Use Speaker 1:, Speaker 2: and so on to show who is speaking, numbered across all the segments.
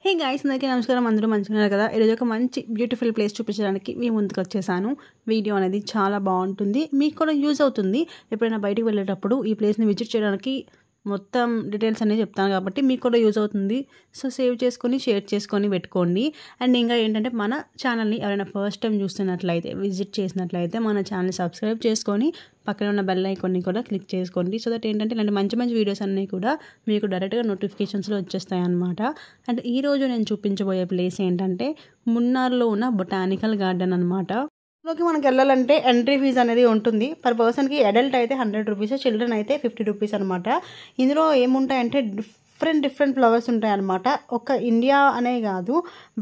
Speaker 1: Hey guys, అందరికీ నమస్కారం. అందరూ మంచిగా కదా. ఈరోజు ఒక మంచి బ్యూటిఫుల్ ప్లేస్ చూపించడానికి మీ ముందుకు వచ్చేసాను. వీడియో అనేది చాలా బాగుంటుంది, మీకు కూడా యూజ్ అవుతుంది. ఎప్పుడైనా బయటికి వెళ్ళేటప్పుడు ఈ ప్లేస్ని విజిట్ చేయడానికి మొత్తం డీటెయిల్స్ అనేవి చెప్తాను కాబట్టి మీకు కూడా యూజ్ అవుతుంది. సో సేవ్ చేసుకొని షేర్ చేసుకొని పెట్టుకోండి. అండ్ ఇంకా ఏంటంటే మన ఛానల్ని ఎవరైనా ఫస్ట్ టైం చూస్తున్నట్లయితే విజిట్ చేసినట్లయితే మన ఛానల్ని సబ్స్క్రైబ్ చేసుకొని పక్కన ఉన్న బెల్ ఐకాన్ని కూడా క్లిక్ చేసుకోండి. సో దట్ ఏంటంటే ఇలాంటి మంచి మంచి వీడియోస్ అన్నీ కూడా మీకు డైరెక్ట్గా నోటిఫికేషన్స్లో వచ్చేస్తాయి అన్నమాట. అండ్ ఈరోజు నేను చూపించబోయే ప్లేస్ ఏంటంటే మున్నార్లో ఉన్న బొటానికల్ గార్డెన్ అనమాట. లోకి మనకి వెళ్ళాలంటే ఎంట్రీ ఫీజు అనేది ఉంటుంది. పర్ పర్సన్కి అడల్ట్ అయితే 100 రూపీస్, చిల్డ్రన్ అయితే 50 రూపీస్ అనమాట. ఇందులో ఏముంటాయంటే డిఫరెంట్ ఫ్లవర్స్ ఉంటాయన్నమాట. ఒక ఇండియా అనే కాదు,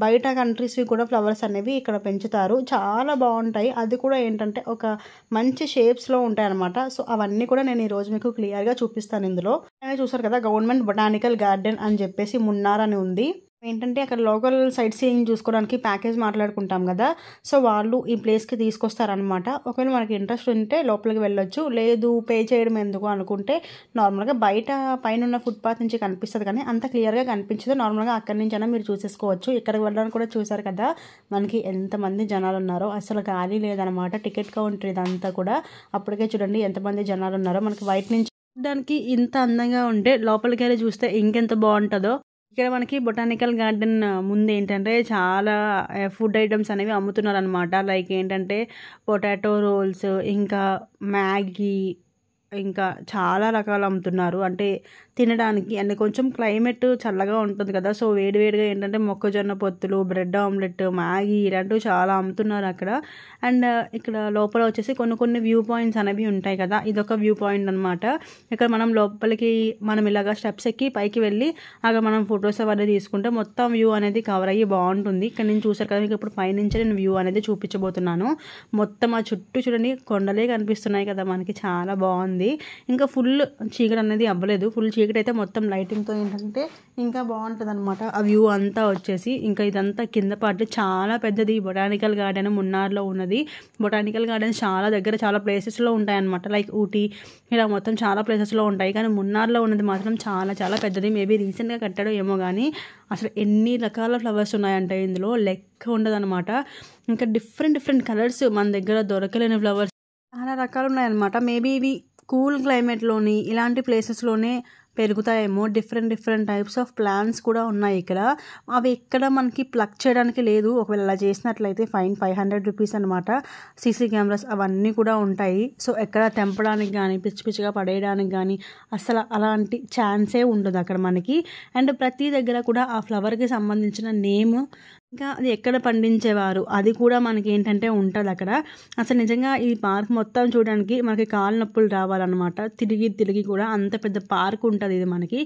Speaker 1: బయట కంట్రీస్వి కూడా ఫ్లవర్స్ అనేవి ఇక్కడ పెంచుతారు. చాలా బాగుంటాయి. అది కూడా ఏంటంటే ఒక మంచి షేప్స్లో ఉంటాయి అనమాట. సో అవన్నీ కూడా నేను ఈరోజు మీకు క్లియర్గా చూపిస్తాను. ఇందులో చూసారు కదా, గవర్నమెంట్ బొటానికల్ గార్డెన్ అని చెప్పేసి మున్నార్ అని ఉంది. ఏంటంటే అక్కడ లోకల్ సైట్ సీయింగ్ చూసుకోవడానికి ప్యాకేజ్ మాట్లాడుకుంటాం కదా, సో వాళ్ళు ఈ ప్లేస్కి తీసుకొస్తారనమాట. ఒకవేళ మనకి ఇంట్రెస్ట్ ఉంటే లోపలికి వెళ్ళొచ్చు, లేదు పే చేయడం ఎందుకు అనుకుంటే నార్మల్గా బయట పైన ఉన్న ఫుట్పాత్ నుంచి కనిపిస్తుంది, కానీ అంత క్లియర్గా కనిపించదు. నార్మల్గా అక్కడి నుంచి అయినా మీరు చూసేసుకోవచ్చు. ఇక్కడికి వెళ్ళడానికి కూడా చూసారు కదా మనకి ఎంతమంది జనాలు ఉన్నారో, అసలు ఖాళీ లేదనమాట. టికెట్ కౌంటర్ ఇదంతా కూడా. అప్పటికే చూడండి ఎంతమంది జనాలు ఉన్నారో. మనకి బయట నుంచి చూడడానికి ఇంత అందంగా ఉంటే లోపలికి వెళ్ళి చూస్తే ఇంకెంత బాగుంటుందో. ఇక్కడ మనకి బొటానికల్ గార్డెన్ ముందు ఏంటంటే చాలా ఫుడ్ ఐటమ్స్ అనేవి అమ్ముతున్నారు అనమాట. లైక్ ఏంటంటే పొటాటో రోల్స్, ఇంకా మ్యాగీ, ఇంకా చాలా రకాలు అమ్ముతున్నారు అంటే తినడానికి. అండ్ కొంచెం క్లైమేట్ చల్లగా ఉంటుంది కదా, సో వేడివేడిగా ఏంటంటే మొక్కజొన్న పొత్తులు, బ్రెడ్ ఆమ్లెట్, మ్యాగీ ఇలాంటివి చాలా అమ్ముతున్నారు అక్కడ. అండ్ ఇక్కడ లోపల వచ్చేసి కొన్ని వ్యూ పాయింట్స్ అనేవి ఉంటాయి కదా, ఇదొక వ్యూ పాయింట్ అనమాట. ఇక్కడ మనం లోపలికి ఇలాగా స్టెప్స్ ఎక్కి పైకి వెళ్ళి అక్కడ మనం ఫొటోస్ అవన్నీ తీసుకుంటే మొత్తం వ్యూ అనేది కవర్ అయ్యి బాగుంటుంది. ఇక్కడ నేను చూసారు కదా, మీకు ఇప్పుడు పైనుంచి నేను వ్యూ అనేది చూపించబోతున్నాను. మొత్తం ఆ చుట్టూ చూడండి కొండలే కనిపిస్తున్నాయి కదా మనకి, చాలా బాగుంది. ఇంకా ఫుల్ చీకటి అనేది అవ్వలేదు. ఫుల్ చీకటి అయితే మొత్తం లైటింగ్తో ఏంటంటే ఇంకా బాగుంటుంది అనమాట ఆ వ్యూ అంతా వచ్చేసి. ఇంకా ఇదంతా కింద పార్ట్ చాలా పెద్దది. బొటానికల్ గార్డెన్ మున్నార్లో ఉన్నది. బొటానికల్ గార్డెన్స్ చాలా ప్లేసెస్లో ఉంటాయన్నమాట. లైక్ ఊటీ ఇలా మొత్తం చాలా ప్లేసెస్లో ఉంటాయి, కానీ మున్నార్లో ఉన్నది మాత్రం చాలా పెద్దది. మేబీ రీసెంట్గా కట్టాడో ఏమో కానీ అసలు ఎన్ని రకాల ఫ్లవర్స్ ఉన్నాయంటే ఇందులో లెక్క ఉండదు అనమాట. ఇంకా డిఫరెంట్ కలర్స్ మన దగ్గర దొరకలేని ఫ్లవర్స్ చాలా రకాలు ఉన్నాయన్నమాట. మేబీ ఇవి కూల్ క్లైమేట్లోని ఇలాంటి ప్లేసెస్లోనే పెరుగుతాయేమో. డిఫరెంట్ టైప్స్ ఆఫ్ ప్లాంట్స్ కూడా ఉన్నాయి ఇక్కడ. అవి ఎక్కడ మనకి ప్లక్ చేయడానికి లేదు. ఒకవేళ అలా చేసినట్లయితే ఫైన్ 500 రూపీస్ అనమాట. సీసీ కెమెరాస్ అవన్నీ కూడా ఉంటాయి. సో ఎక్కడ తెంపడానికి కానీ పిచ్చిగా పడేయడానికి కానీ అసలు అలాంటి ఛాన్సే ఉండదు అక్కడ మనకి. అండ్ ప్రతి దగ్గర కూడా ఆ ఫ్లవర్కి సంబంధించిన నేమ్, ఇంకా అది ఎక్కడ పండించేవారు అది కూడా మనకి ఏంటంటే ఉంటుంది అక్కడ. అసలు నిజంగా ఈ పార్క్ మొత్తం చూడడానికి మనకి కాళ్ళ నొప్పులు రావాలన్నమాట. తిరిగి కూడా అంత పెద్ద పార్క్ ఉంటుంది ఇది మనకి.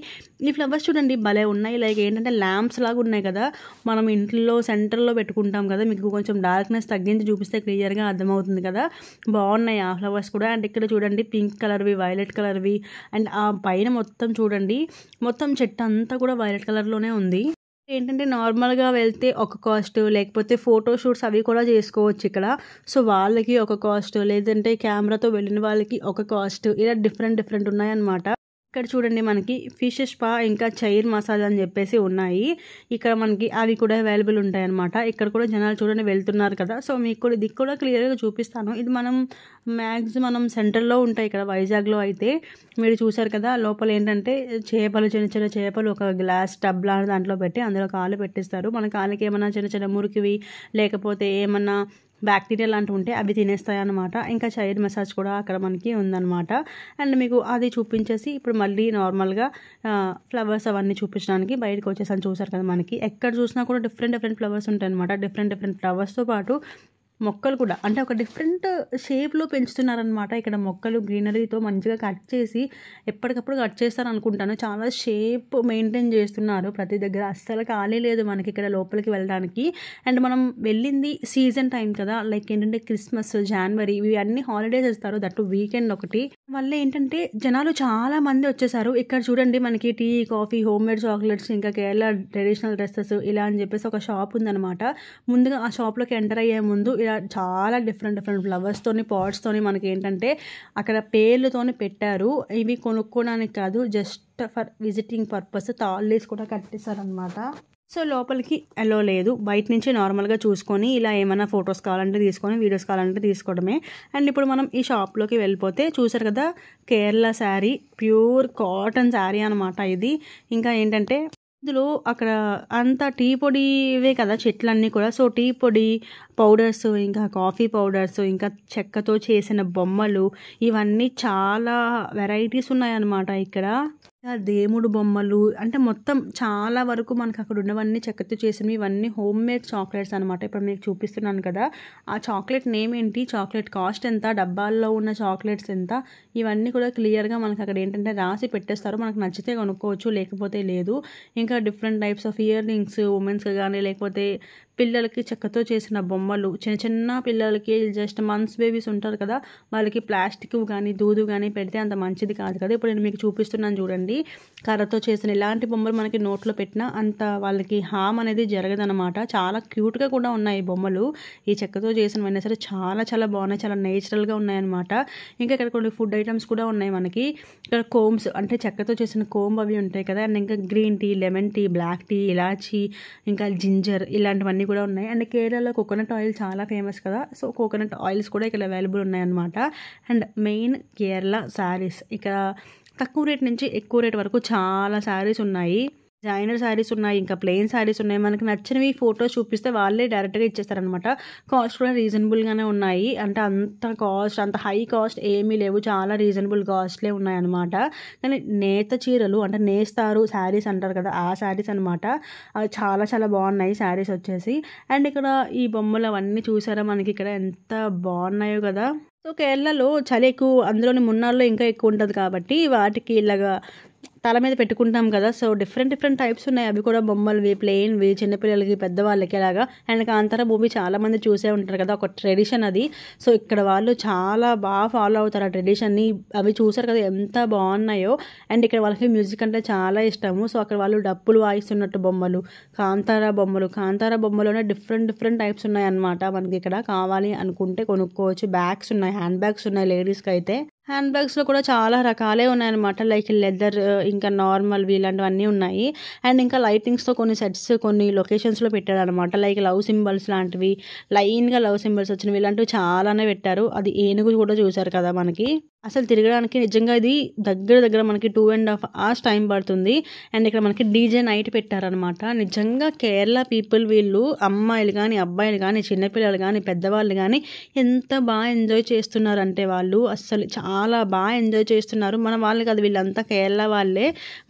Speaker 1: ఈ ఫ్లవర్స్ చూడండి భలే ఉన్నాయి. లైక్ ఏంటంటే ల్యాంప్స్ లాగా ఉన్నాయి కదా, మనం ఇంట్లో సెంటర్లో పెట్టుకుంటాం కదా. మీకు కొంచెం డార్క్నెస్ తగ్గించి చూపిస్తే క్లియర్గా అర్థమవుతుంది కదా. బాగున్నాయి ఆ ఫ్లవర్స్ కూడా. అండ్ ఇక్కడ చూడండి పింక్ కలర్వి, వైలెట్ కలర్వి. అండ్ ఆ పైన మొత్తం చూడండి, మొత్తం చెట్టు అంతా కూడా వైలెట్ కలర్లోనే ఉంది. ఏంటంటే నార్మల్గా వెళ్తే ఒక కాస్ట్, లేకపోతే ఫోటో షూట్స్ అవి కూడా చేసుకోవచ్చు ఇక్కడ. సో వాళ్ళకి ఒక కాస్ట్, లేదంటే కెమెరాతో వెళ్ళిన వాళ్ళకి ఒక కాస్ట్, ఇలా డిఫరెంట్ ఉన్నాయన్నమాట. ఇక్కడ చూడండి మనకి ఫిష్ స్పా, ఇంకా చైర్ మసాజ్ అని చెప్పేసి ఉన్నాయి. ఇక్కడ మనకి అవి కూడా అవైలబుల్ ఉంటాయన్నమాట. ఇక్కడ కూడా జనాలు చూడండి వెళ్తున్నారు కదా. సో మీకు కూడా ఇది కూడా క్లియర్గా చూపిస్తాను. ఇది మనం సెంటర్లో ఉంటాయి ఇక్కడ వైజాగ్లో అయితే. మీరు చూసారు కదా లోపల ఏంటంటే చిన్న చేపలు ఒక గ్లాస్ టబ్ లాంటి దాంట్లో పెట్టి అందులో కాళ్ళు పెట్టిస్తారు. మన కాళ్ళకి ఏమన్నా చిన్న మురికివి లేకపోతే ఏమన్నా బ్యాక్టీరియా లాంటివి ఉంటే అవి తినేస్తాయి అనమాట. ఇంకా చైర్ మసాజ్ కూడా అక్కడ మనకి ఉందన్నమాట. అండ్ మీకు అది చూపించేసి ఇప్పుడు మళ్ళీ నార్మల్గా ఫ్లవర్స్ అవన్నీ చూపించడానికి బయటకు వచ్చేసాను. చూసారు కదా మనకి ఎక్కడ చూసినా కూడా డిఫరెంట్ ఫ్లవర్స్ ఉంటాయి అనమాట. డిఫరెంట్ ఫ్లవర్స్తో పాటు మొక్కలు కూడా అంటే ఒక డిఫరెంట్ షేప్లో పెంచుతున్నారనమాట. ఇక్కడ మొక్కలు గ్రీనరీతో మంచిగా కట్ చేసి ఎప్పటికప్పుడు కట్ చేస్తారు అనుకుంటాను. చాలా షేప్ మెయింటైన్ చేస్తున్నారు ప్రతి దగ్గర. అస్సలు ఖాళీ లేదు మనకి ఇక్కడ లోపలికి వెళ్ళడానికి. అండ్ మనం వెళ్ళింది సీజన్ టైం కదా, లైక్ ఏంటంటే క్రిస్మస్, జనవరి ఇవి అన్ని హాలిడేస్ ఇస్తారు, దట్టు వీకెండ్ ఒకటి. వల్ల ఏంటంటే జనాలు చాలా మంది వచ్చేసారు. ఇక్కడ చూడండి మనకి tea, coffee, home made chocolates, ఇంకా కేరళ ట్రెడిషనల్ డ్రెస్సెస్ ఇలా అని చెప్పేసి ఒక షాప్ ఉందన్నమాట. ముందుగా ఆ షాప్లోకి ఎంటర్ అయ్యే ముందు చాలా డిఫరెంట్ ఫ్లవర్స్తోని, పాట్స్తోని మనకి ఏంటంటే అక్కడ పేర్లతోని పెట్టారు. ఇవి కొనుక్కోవడానికి కాదు, జస్ట్ ఫర్ విజిటింగ్ పర్పస్ తాళ్ళేసి కూడా కట్టేశారనమాట. సో లోపలికి అలో లేదు. బయట నుంచి నార్మల్‌గా చూసుకొని ఇలా ఏమన్నా ఫోటోస్ కావాలంటే తీసుకొని, వీడియోస్ కావాలంటే తీసుకోవడమే. అండ్ ఇప్పుడు మనం ఈ షాప్‌లోకి వెళ్ళిపోతే చూసారు కదా! కేరళ శారీ, ప్యూర్ కాటన్ శారీ అనమాట ఇది. ఇంకా ఏంటంటే ఇందులో అక్కడ అంతా టీ పొడివే కదా చెట్లన్నీ కూడా. సో టీ పొడి పౌడర్స్, ఇంకా కాఫీ పౌడర్స్, ఇంకా చెక్కతో చేసిన బొమ్మలు, ఇవన్నీ చాలా వెరైటీస్ ఉన్నాయన్నమాట ఇక్కడ. దేవుడు బొమ్మలు అంటే మొత్తం చాలా వరకు మనకు అక్కడ ఉన్నవన్నీ చెక్కతో చేసినవి. ఇవన్నీ హోమ్ మేడ్ చాక్లెట్స్ అనమాట. ఇప్పుడు మీకు చూపిస్తున్నాను కదా, ఆ చాక్లెట్ నేమ్ ఏంటి, చాక్లెట్ కాస్ట్ ఎంత, డబ్బాల్లో ఉన్న చాక్లెట్స్ ఎంత, ఇవన్నీ కూడా క్లియర్గా మనకు అక్కడ ఏంటంటే రాసి పెట్టేస్తారు. మనకు నచ్చితే కొనుక్కోవచ్చు, లేకపోతే లేదు. ఇంకా different types of earrings ఉమెన్స్కి కానీ, లేకపోతే పిల్లలకి చెక్కతో చేసిన బొమ్మలు, చిన్న చిన్న పిల్లలకి జస్ట్ మంత్స్ బేబీస్ ఉంటారు కదా, వాళ్ళకి ప్లాస్టిక్ కానీ దూదు కానీ పెడితే అంత మంచిది కాదు కదా. ఇప్పుడు నేను మీకు చూపిస్తున్నాను చూడండి, కర్రతో చేసిన ఇలాంటి బొమ్మలు మనకి నోట్లో పెట్టినా అంత వాళ్ళకి హామ్ అనేది జరగదనమాట. చాలా క్యూట్గా కూడా ఉన్నాయి బొమ్మలు. ఈ చెక్కతో చేసినవైనా సరే చాలా చాలా బాగున్నాయి, చాలా నేచురల్గా ఉన్నాయన్నమాట. ఇంకా ఇక్కడ కొన్ని ఫుడ్ ఐటమ్స్ కూడా ఉన్నాయి మనకి. ఇక్కడ కోమ్స్ అంటే చెక్కతో చేసిన కోంబ్ అవి ఉంటాయి కదా. అండ్ ఇంకా green tea, lemon tea, black tea, ఇలాచీ, ఇంకా జింజర్, ఇలాంటివన్నీ కూడా ఉన్నాయి. అండ్ కేరళలో కోకోనట్ ఆయిల్ చాలా ఫేమస్ కదా. సో కోకోనట్ ఆయిల్స్ కూడా ఇక్కడ అవైలబుల్ ఉన్నాయన్నమాట. అండ్ మెయిన్ కేరళ శారీస్, ఇక్కడ తక్కువ రేట్ నుంచి ఎక్కువ రేట్ వరకు చాలా శారీస్ ఉన్నాయి. డిజైనర్ శారీస్ ఉన్నాయి, ఇంకా ప్లెయిన్ శారీస్ ఉన్నాయి. మనకి నచ్చినవి ఫోటోస్ చూపిస్తే వాళ్ళే డైరెక్ట్గా ఇచ్చేస్తారనమాట. కాస్ట్ కూడా రీజనబుల్గానే ఉన్నాయి. అంటే అంత కాస్ట్, అంత హై కాస్ట్ ఏమీ లేవు, చాలా రీజనబుల్ కాస్ట్లే ఉన్నాయన్నమాట. కానీ నేత చీరలు అంటే నేస్తారు శారీస్ అంటారు కదా, ఆ శారీస్ అనమాట. అవి చాలా చాలా బాగున్నాయి శారీస్ వచ్చేసి. అండ్ ఇక్కడ ఈ బొమ్మలు అవన్నీ చూసారా మనకి ఇక్కడ ఎంత బాగున్నాయో కదా. సో కేరళలో చలి ఎక్కువ, అందులోని మున్నార్లో ఇంకా ఎక్కువ ఉంటుంది కాబట్టి వాటికి ఇలాగా తల మీద పెట్టుకుంటాం కదా. సో డిఫరెంట్ టైప్స్ ఉన్నాయి. అవి కూడా బొమ్మలువి, ప్లెయిన్వి, చిన్నపిల్లలకి, పెద్దవాళ్ళకి అలాగా. అండ్ కాంతారా మూవీ చాలా మంది చూసే ఉంటారు కదా, ఒక ట్రెడిషన్ అది. సో ఇక్కడ వాళ్ళు చాలా బాగా ఫాలో అవుతారు ఆ ట్రెడిషన్ని. అవి చూసారు కదా ఎంత బాగున్నాయో. అండ్ ఇక్కడ వాళ్ళకి మ్యూజిక్ అంటే చాలా ఇష్టము. సో అక్కడ వాళ్ళు డప్పులు వాయిస్తున్నట్టు బొమ్మలు, కాంతారా బొమ్మలోనే డిఫరెంట్ టైప్స్ ఉన్నాయి అన్నమాట. మనకి ఇక్కడ కావాలి అనుకుంటే కొనుక్కోవచ్చు. బ్యాగ్స్ ఉన్నాయి, హ్యాండ్ బ్యాగ్స్ ఉన్నాయి లేడీస్కి అయితే. హ్యాండ్ బ్యాగ్స్లో కూడా చాలా రకాలే ఉన్నాయన్నమాట. లైక్ లెదర్, ఇంకా నార్మల్వి, ఇలాంటివన్నీ ఉన్నాయి. అండ్ ఇంకా లైటింగ్స్తో కొన్ని సెట్స్ కొన్ని లొకేషన్స్లో పెట్టారు అనమాట. లైక్ లవ్ సింబల్స్ లాంటివి, లైన్గా లవ్ సింబల్స్ వచ్చినవి, ఇలాంటివి చాలానే పెట్టారు. అది ఏనుగు కూడా చూసారు కదా మనకి. అసలు తిరగడానికి నిజంగా ఇది దగ్గర మనకి 2.5 hours టైం పడుతుంది. అండ్ ఇక్కడ మనకి డీజే నైట్ పెట్టారనమాట. నిజంగా కేరళ పీపుల్ వీళ్ళు, అమ్మాయిలు కానీ అబ్బాయిలు కానీ చిన్నపిల్లలు కానీ పెద్దవాళ్ళు కానీ ఎంత బాగా ఎంజాయ్ చేస్తున్నారు అంటే వాళ్ళు అస్సలు చాలా బాగా ఎంజాయ్ చేస్తున్నారు. మన వాళ్ళు కాదు, వీళ్ళంతా కేరళ వాళ్ళే.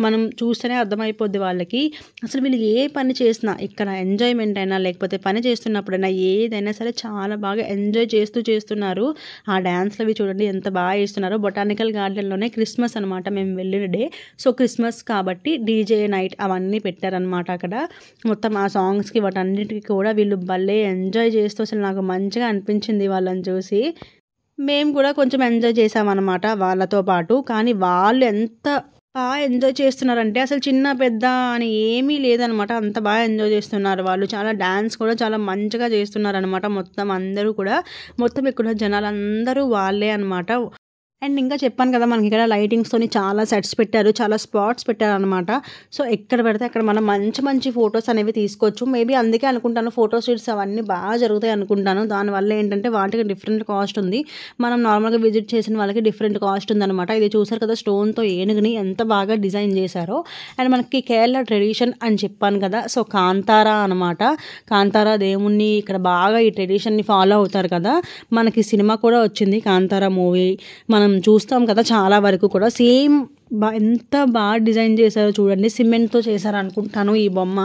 Speaker 1: మనం చూస్తేనే అర్థమైపోద్ది వాళ్ళకి. అసలు వీళ్ళు ఏ పని చేసినా, ఇక్కడ ఎంజాయ్మెంట్ అయినా లేకపోతే పని చేస్తున్నప్పుడైనా ఏదైనా సరే చాలా బాగా ఎంజాయ్ చేస్తున్నారు. ఆ డ్యాన్స్లు అవి చూడండి ఎంత బాగా చేస్తున్నారు. బొటానికల్ గార్డెన్లోనే క్రిస్మస్ అనమాట మేము వెళ్ళిన డే. సో క్రిస్మస్ కాబట్టి డీజే నైట్ అవన్నీ పెట్టారనమాట అక్కడ. మొత్తం ఆ సాంగ్స్కి వాటన్నిటికీ కూడా వీళ్ళు భలే ఎంజాయ్ చేస్తూ, అసలు నాకు మంచిగా అనిపించింది వాళ్ళని చూసి. మేము కూడా కొంచెం ఎంజాయ్ చేసామన్నమాట వాళ్ళతో పాటు. కానీ వాళ్ళు ఎంత బాగా ఎంజాయ్ చేస్తున్నారంటే అసలు చిన్న పెద్ద అని ఏమీ లేదనమాట. అంత బాగా ఎంజాయ్ చేస్తున్నారు వాళ్ళు. చాలా డ్యాన్స్ కూడా చాలా మంచిగా చేస్తున్నారు అనమాట. మొత్తం అందరూ కూడా, మొత్తం ఇక్కడ జనాలందరూ వాళ్ళే అనమాట. అండ్ ఇంకా చెప్పాను కదా మనకి ఇక్కడ లైటింగ్స్తోని చాలా సెట్స్ పెట్టారు, చాలా స్పాట్స్ పెట్టారనమాట. సో ఎక్కడ పెడితే అక్కడ మనం మంచి ఫొటోస్ అనేవి తీసుకోవచ్చు. మేబీ అందుకే అనుకుంటాను ఫోటో షూట్స్ అవన్నీ బాగా జరుగుతాయి అనుకుంటాను. దానివల్ల ఏంటంటే వాటికి డిఫరెంట్ కాస్ట్ ఉంది. మనం నార్మల్గా విజిట్ చేసిన వాళ్ళకి డిఫరెంట్ కాస్ట్ ఉందన్నమాట. ఇది చూసారు కదా స్టోన్తో ఏనుగుని ఎంత బాగా డిజైన్ చేశారో. అండ్ మనకి కేరళ ట్రెడిషన్ అని చెప్పాను కదా, సో కాంతారా అనమాట. కాంతారా దేవుణ్ణి ఇక్కడ బాగా ఈ ట్రెడిషన్ని ఫాలో అవుతారు కదా. మనకి సినిమా కూడా వచ్చింది కాంతారా మూవీ, మనం చూస్తాం కదా చాలా వరకు కూడా. సేమ్ ఎంత బాగా డిజైన్ చేశారో చూడండి. సిమెంట్తో చేశారు అనుకుంటాను ఈ బొమ్మ.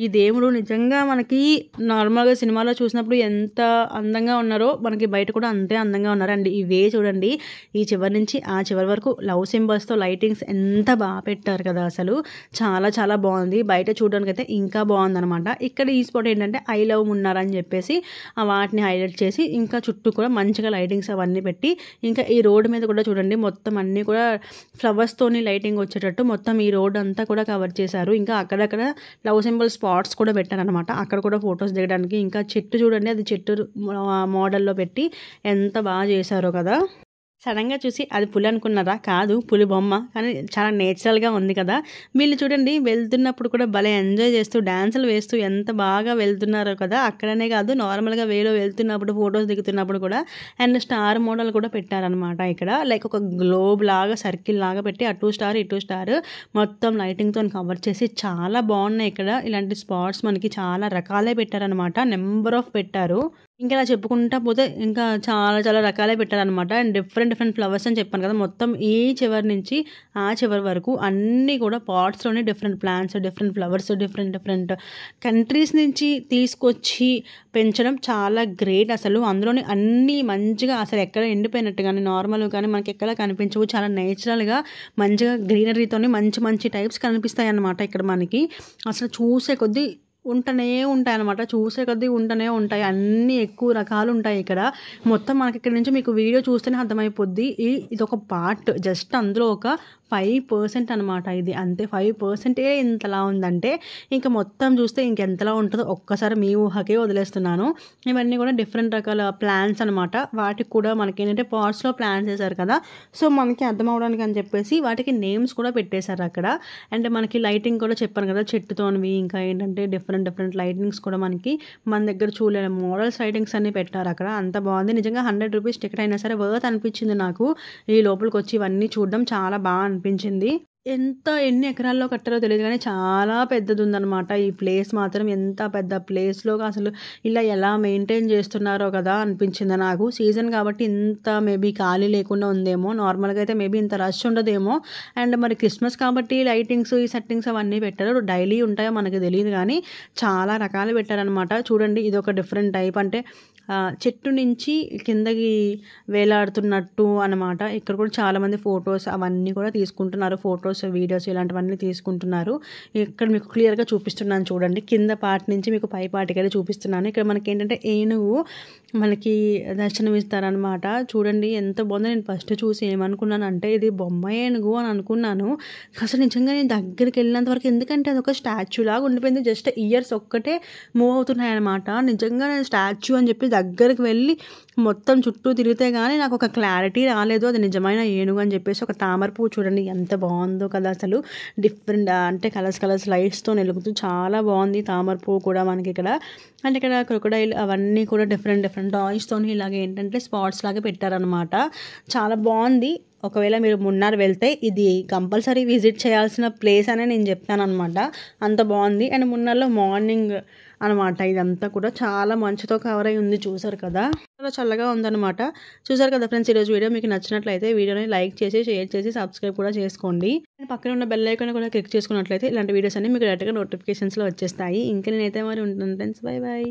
Speaker 1: ఈ దేవుడు నిజంగా మనకి నార్మల్గా సినిమాలో చూసినప్పుడు ఎంత అందంగా ఉన్నారో మనకి బయట కూడా అంతే అందంగా ఉన్నారు. అండ్ ఇవే చూడండి, ఈ చివరి నుంచి ఆ చివరి వరకు లవ్ సింబల్స్తో లైటింగ్స్ ఎంత బాగా పెట్టారు కదా. అసలు చాలా చాలా బాగుంది. బయట చూడడానికి అయితే ఇంకా బాగుందనమాట. ఇక్కడ ఈ స్పాట్ ఏంటంటే ఐ లవ్ మున్నార్ అని చెప్పేసి వాటిని హైలైట్ చేసి ఇంకా చుట్టూ కూడా మంచిగా లైటింగ్స్ అవన్నీ పెట్టి, ఇంకా ఈ రోడ్డు మీద కూడా చూడండి మొత్తం అన్నీ కూడా ఫ్లవర్స్తోని లైటింగ్ వచ్చేటట్టు మొత్తం ఈ రోడ్ అంతా కూడా కవర్ చేశారు. ఇంకా అక్కడక్కడ లవ్ సింబల్ స్పాట్స్ కూడా పెట్టారనమాట. అక్కడ కూడా ఫొటోస్ దిగడానికి. ఇంకా చెట్టు చూడండి, అది చెట్టు మోడల్లో పెట్టి ఎంత బాగా చేశారో కదా. సడన్గా చూసి అది పులి అనుకున్నారా? కాదు, పులి బొమ్మ. కానీ చాలా నేచురల్గా ఉంది కదా. వీళ్ళు చూడండి వెళ్తున్నప్పుడు కూడా భలే ఎంజాయ్ చేస్తూ డ్యాన్సులు వేస్తూ ఎంత బాగా వెళ్తున్నారో కదా. అక్కడనే కాదు, నార్మల్గా వేలో వెళ్తున్నప్పుడు ఫొటోస్ దిగుతున్నప్పుడు కూడా. అండ్ స్టార్ మోడల్ కూడా పెట్టారనమాట ఇక్కడ. లైక్ ఒక గ్లోబ్ లాగా సర్కిల్ లాగా పెట్టి అటు స్టార్ ఇటు స్టార్ మొత్తం లైటింగ్తో కవర్ చేసి చాలా బాగున్నాయి ఇక్కడ. ఇలాంటి స్పాట్స్ మనకి చాలా రకాలే పెట్టారనమాట, నెంబర్ ఆఫ్ పెట్టారు. ఇంకా ఇలా చెప్పుకుంటా పోతే ఇంకా చాలా చాలా రకాలే పెట్టారనమాట. అండ్ డిఫరెంట్ ఫ్లవర్స్ అని చెప్పాను కదా, మొత్తం ఈ చివరి నుంచి ఆ చివరి వరకు అన్నీ కూడా పాట్స్లోనే different plants, different flowers, different countries నుంచి తీసుకొచ్చి పెంచడం చాలా గ్రేట్ అసలు. అందులోని అన్నీ మంచిగా అసలు ఎక్కడ ఎండిపోయినట్టు కానీ నార్మల్ కానీ మనకి ఎక్కడ కనిపించవు. చాలా నేచురల్గా మంచిగా గ్రీనరీతోని మంచి టైప్స్ కనిపిస్తాయి అన్నమాట ఇక్కడ మనకి. అసలు చూసే కొద్దీ ఉంటూనే ఉంటాయి అన్నమాట, చూసే కొద్దీ ఉంటూనే ఉంటాయి. అన్నీ ఎక్కువ రకాలు ఉంటాయి ఇక్కడ. మొత్తం మనకి ఇక్కడ నుంచి మీకు వీడియో చూస్తేనే అర్థమైపోద్ది. ఇది ఒక పార్ట్, జస్ట్ అందులో ఒక 5% అనమాట ఇది, అంతే. 5% ఇంతలా ఉందంటే ఇంకా మొత్తం చూస్తే ఇంకెంతలా ఉంటుందో ఒక్కసారి మీ ఊహకే వదిలేస్తున్నాను. ఇవన్నీ కూడా డిఫరెంట్ రకాల ప్లాంట్స్ అనమాట. వాటికి కూడా మనకి ఏంటంటే పాట్స్లో ప్లాంట్స్ వేశారు కదా, సో మనకి అర్థం అవడానికి అని చెప్పేసి వాటికి నేమ్స్ కూడా పెట్టేశారు అక్కడ. అండ్ మనకి లైటింగ్ కూడా చెప్పాను కదా చెట్టుతోనివి, ఇంకా ఏంటంటే డిఫరెంట్ లైటింగ్స్ కూడా మనకి మన దగ్గర చూడలేని మోడల్స్ లైటింగ్స్ అన్ని పెట్టారు అక్కడ. అంత బాగుంది నిజంగా. 100 రూపీస్ టికెట్ అయినా సరే వర్త్ అనిపించింది నాకు. ఈ లోపలికి వచ్చి ఇవన్నీ చూడడం చాలా బాగా అనిపించింది. ఎన్ని ఎకరాల్లో కట్టారో తెలియదు కానీ చాలా పెద్దది ఉందన్నమాట ఈ ప్లేస్ మాత్రం. ఎంత పెద్ద ప్లేస్లో అసలు ఇలా ఎలా మెయింటైన్ చేస్తున్నారో కదా అనిపించింది నాకు. సీజన్ కాబట్టి ఇంత మేబీ ఖాళీ లేకుండా ఉందేమో, నార్మల్గా అయితే మేబీ ఇంత రష్ ఉండదేమో. అండ్ మరి క్రిస్మస్ కాబట్టి లైటింగ్స్ ఈ సెట్టింగ్స్ అవన్నీ పెట్టారు. డైలీ ఉంటాయో మనకు తెలియదు కానీ చాలా రకాలు పెట్టారనమాట. చూడండి ఇది ఒక డిఫరెంట్ టైప్, అంటే చెట్టు నుంచి కిందకి వేలాడుతున్నట్టు అనమాట. ఇక్కడ కూడా చాలామంది ఫొటోస్ అవన్నీ కూడా తీసుకుంటున్నారు, ఫొటోస్ వీడియోస్ ఇలాంటివన్నీ తీసుకుంటున్నారు. ఇక్కడ మీకు క్లియర్గా చూపిస్తున్నాను చూడండి, కింద పార్ట్ నుంచి మీకు పై పార్ట్కి చూపిస్తున్నాను. ఇక్కడ మనకి ఏంటంటే ఏనుగు మనకి దర్శనం ఇస్తారనమాట. చూడండి ఎంత బాగుందో. నేను ఫస్ట్ చూసి ఏమనుకున్నాను అంటే ఇది బొమ్మ ఏనుగు అని అనుకున్నాను. అసలు నిజంగా నేను దగ్గరికి వెళ్ళినంత వరకు, ఎందుకంటే అది ఒక స్టాచ్యూ లాగా ఉండిపోయింది, జస్ట్ ఇయర్స్ ఒక్కటే మూవ్ అవుతున్నాయి అనమాట. నిజంగా నేను స్టాచ్యూ అని చెప్పి దగ్గరికి వెళ్ళి మొత్తం చుట్టూ తిరిగితే కానీ నాకు ఒక క్లారిటీ రాలేదు అది నిజమైన ఏనుగు అని చెప్పేసి. ఒక తామర పువ్వు చూడండి ఎంత బాగుందో కదా అసలు. డిఫరెంట్ అంటే కలర్స్ లైట్స్తో వెలుగుతూ చాలా బాగుంది తామర పువ్వు కూడా మనకి ఇక్కడ. అంటే ఇక్కడ క్రొకడైల్ అవన్నీ కూడా డిఫరెంట్ టాయ్స్తో ఇలాగ ఏంటంటే స్పాట్స్ లాగా పెట్టారనమాట. చాలా బాగుంది. ఒకవేళ మీరు మున్నార్ వెళ్తే ఇది కంపల్సరీ విజిట్ చేయాల్సిన ప్లేస్ అనే నేను చెప్తాను అనమాట, అంత బాగుంది. అండ్ మున్నార్లో మార్నింగ్ అనమాట ఇదంతా కూడా చాలా మంచుతో కవర్ అయి ఉంది, చూసారు కదా. చాలా చల్లగా ఉందన్నమాట. చూసారు కదా ఫ్రెండ్స్, ఈరోజు వీడియో మీకు నచ్చినట్లయితే వీడియోని లైక్ చేసి షేర్ చేసి సబ్స్క్రైబ్ కూడా చేసుకోండి. పక్కన ఉన్న బెల్ ఐకాన్ కూడా క్లిక్ చేసుకున్నట్లయితే ఇలాంటి వీడియోస్ అన్ని మీకు డైరెక్ట్గా నోటిఫికేషన్స్లో వచ్చేస్తాయి. ఇంకా నేనైతే మరి ఉంటాను ఫ్రెండ్స్, బై.